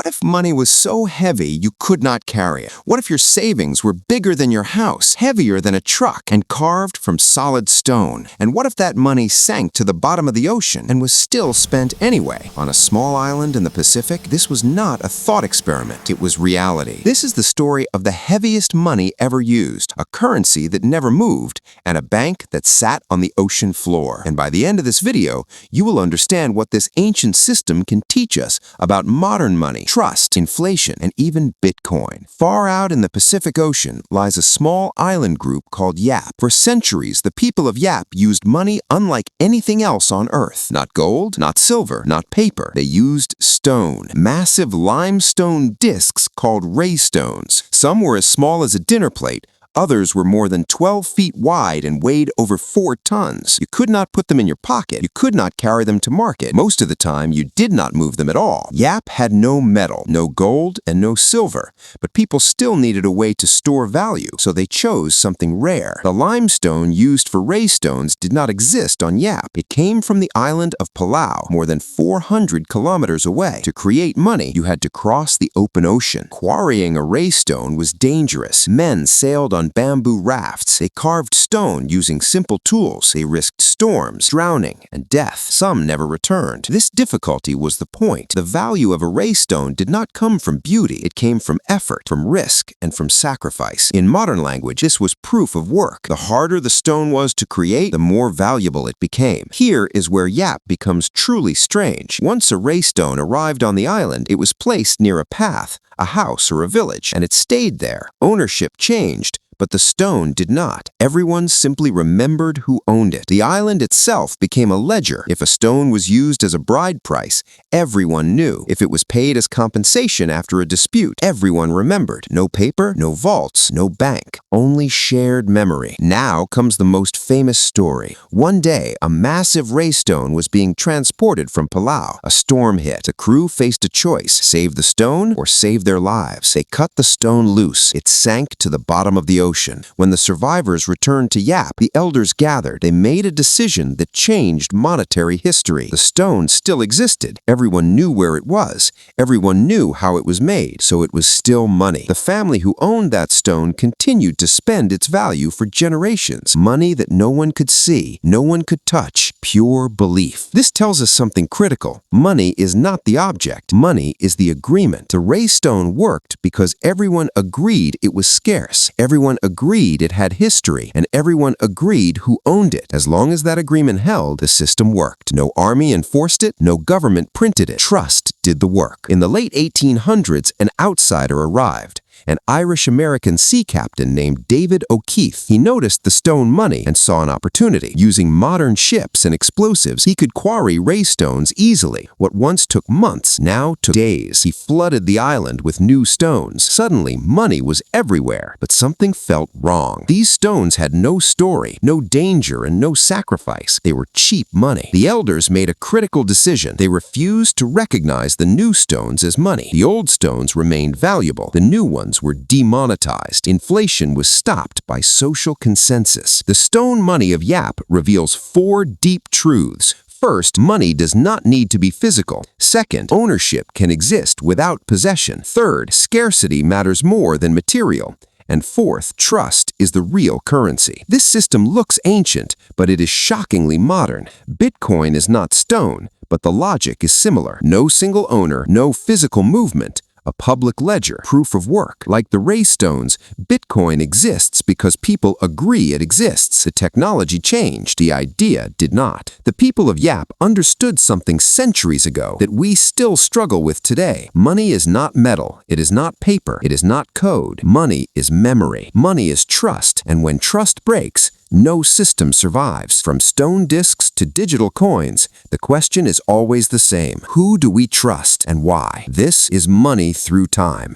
What if money was so heavy you could not carry it? What if your savings were bigger than your house, heavier than a truck, and carved from solid stone? And what if that money sank to the bottom of the ocean and was still spent anyway? On a small island in the Pacific, this was not a thought experiment. It was reality. This is the story of the heaviest money ever used, a currency that never moved, and a bank that sat on the ocean floor. And by the end of this video, you will understand what this ancient system can teach us about modern money, trust, inflation, and even Bitcoin. Far out in the Pacific Ocean lies a small island group called Yap. For centuries, the people of Yap used money unlike anything else on Earth. Not gold, not silver, not paper. They used stone, massive limestone discs called raystones. Some were as small as a dinner plate. Others were more than 12 feet wide and weighed over 4 tons. You could not put them in your pocket. You could not carry them to market. Most of the time, you did not move them at all. Yap had no metal, no gold, and no silver, but people still needed a way to store value, so they chose something rare. The limestone used for raystones did not exist on Yap. It came from the island of Palau, more than 400 kilometers away. To create money, you had to cross the open ocean. Quarrying a raystone was dangerous. Men sailed on bamboo rafts. They carved stone using simple tools. They risked storms, drowning, and death. Some never returned. This difficulty was the point. The value of a raystone did not come from beauty. It came from effort, from risk, and from sacrifice. In modern language, this was proof of work. The harder the stone was to create, the more valuable it became. Here is where Yap becomes truly strange. Once a raystone arrived on the island, it was placed near a path, a house, or a village, and it stayed there. Ownership changed, but the stone did not. Everyone simply remembered who owned it. The island itself became a ledger. If a stone was used as a bride price, everyone knew. If it was paid as compensation after a dispute, everyone remembered. No paper, no vaults, no bank, only shared memory. Now comes the most famous story. One day, a massive raystone was being transported from Palau. A storm hit. The crew faced a choice: save the stone or save their lives. They cut the stone loose. It sank to the bottom of the ocean. When the survivors returned to Yap, the elders gathered. They made a decision that changed monetary history. The stone still existed. Everyone knew where it was. Everyone knew how it was made, so it was still money. The family who owned that stone continued to spend its value for generations. Money that no one could see, no one could touch. Pure belief. This tells us something critical. Money is not the object. Money is the agreement. The raystone worked because everyone agreed it was scarce. Everyone agreed it had history, and everyone agreed who owned it. As long as that agreement held, the system worked. No army enforced it, no government printed it. Trust did the work. In the late 1800s, an outsider arrived. An Irish-American sea captain named David O'Keefe. He noticed the stone money and saw an opportunity. Using modern ships and explosives, he could quarry raystones easily. What once took months now took days. He flooded the island with new stones. Suddenly, money was everywhere, but something felt wrong. These stones had no story, no danger, and no sacrifice. They were cheap money. The elders made a critical decision. They refused to recognize the new stones as money. The old stones remained valuable. The new ones were demonetized. Inflation was stopped by social consensus. The Stone Money of Yap reveals 4 deep truths. First, money does not need to be physical. Second, ownership can exist without possession. Third, scarcity matters more than material. And fourth, trust is the real currency. This system looks ancient, but it is shockingly modern. Bitcoin is not stone, but the logic is similar. No single owner, no physical movement. A public ledger, proof of work. Like the raystones, Bitcoin exists because people agree it exists. The technology changed, the idea did not. The people of Yap understood something centuries ago that we still struggle with today. Money is not metal, it is not paper, it is not code. Money is memory. Money is trust, and when trust breaks, no system survives. From stone discs to digital coins, the question is always the same. Who do we trust and why? This is Money Through Time.